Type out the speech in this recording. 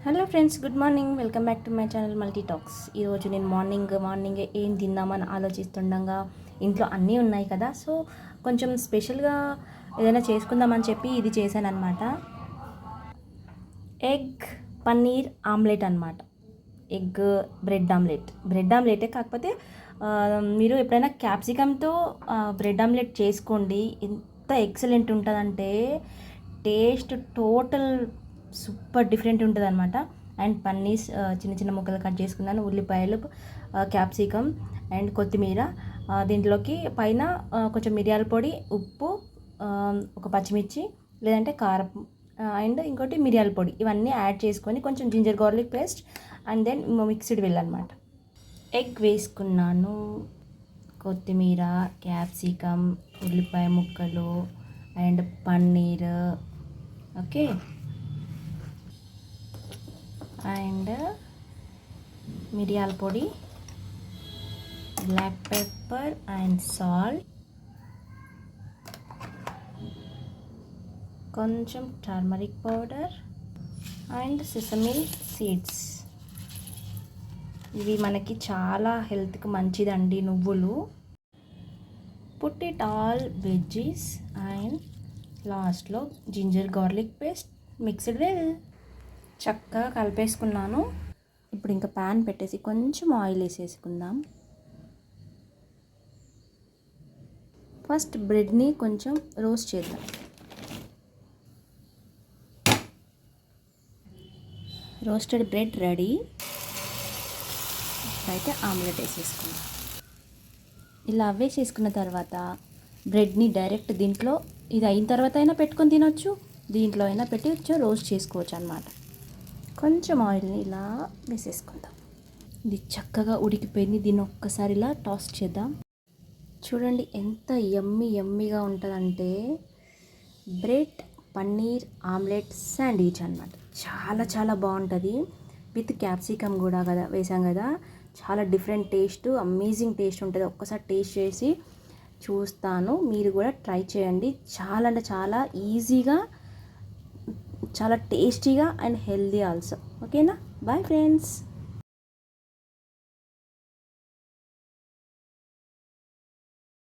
Hello friends, good morning. Welcome back to my channel multi talks. ఈరోజు నేను morning ఏం తిందామని ఆలోచిస్తుండగా ఇంట్లో అన్నీ ఉన్నాయి కదా, సో కొంచెం స్పెషల్గా ఏదైనా చేసుకుందామని చెప్పి ఇది చేశాను అనమాట. ఎగ్ పన్నీర్ ఆమ్లెట్ అనమాట. ఎగ్ బ్రెడ్ ఆమ్లెటే, కాకపోతే మీరు ఎప్పుడైనా క్యాప్సికమ్తో బ్రెడ్ ఆమ్లెట్ చేసుకోండి. ఎంత ఎక్సలెంట్ ఉంటుందంటే టేస్ట్ టోటల్ సూపర్ డిఫరెంట్ ఉంటుంది అనమాట. అండ్ పన్నీస్ చిన్న చిన్న ముక్కలు కట్ చేసుకున్నాను, ఉల్లిపాయలు, క్యాప్సికమ్ అండ్ కొత్తిమీర. దీంట్లోకి పైన కొంచెం మిరియాల పొడి, ఉప్పు, ఒక పచ్చిమిర్చి లేదంటే కారం అండ్ ఇంకోటి మిరియాల పొడి, ఇవన్నీ యాడ్ చేసుకొని కొంచెం ginger garlic paste and then mixed వెళ్ళనమాట. ఎగ్ వేసుకున్నాను, కొత్తిమీర, క్యాప్సికమ్, ఉల్లిపాయ ముక్కలు అండ్ పన్నీర్. ఓకే, అండ్ మిరియాల పొడి, బ్లాక్ పెప్పర్ అండ్ సాల్ట్, కొంచెం turmeric powder and sesame seeds. ఇవి మనకి చాలా హెల్త్కి మంచిదండి, నువ్వులు. Put it all veggies and లాస్ట్లో ginger garlic paste mixed well. చక్కగా కలిపేసుకున్నాను. ఇప్పుడు ఇంకా ప్యాన్ పెట్టేసి కొంచెం ఆయిల్ వేసేసుకుందాం. ఫస్ట్ బ్రెడ్ని కొంచెం రోస్ట్ చేద్దాం. Roasted bread ready. అయితే ఆమ్లెట్ వేసేసుకుందాం. ఇలా వేసేసుకున్న తర్వాత బ్రెడ్ని డైరెక్ట్ దీంట్లో, ఇది అయిన తర్వాత అయినా పెట్టుకొని తినొచ్చు, దీంట్లో అయినా పెట్టి రోస్ట్ చేసుకోవచ్చు అన్నమాట. కొంచెం ఆయిల్ని ఇలా వేసేసుకుందాం. ఇది చక్కగా ఉడికిపోయింది. దీన్ని ఒక్కసారి ఇలా టాస్ చేద్దాం. చూడండి ఎంత యమ్మీగా ఉంటుందంటే బ్రెడ్ పన్నీర్ ఆమ్లెట్ శాండ్విచ్ అనమాట. చాలా బాగుంటుంది. విత్ క్యాప్సికమ్ కూడా కదా వేసాం కదా, చాలా డిఫరెంట్ టేస్ట్, అమేజింగ్ టేస్ట్ ఉంటుంది. ఒక్కసారి టేస్ట్ చేసి చూస్తాను, మీరు కూడా ట్రై చేయండి. చాలా అంటే చాలా ఈజీగా, చాలా టేస్టీగా అండ్ హెల్దీ ఆల్సో. ఓకేనా? Bye friends.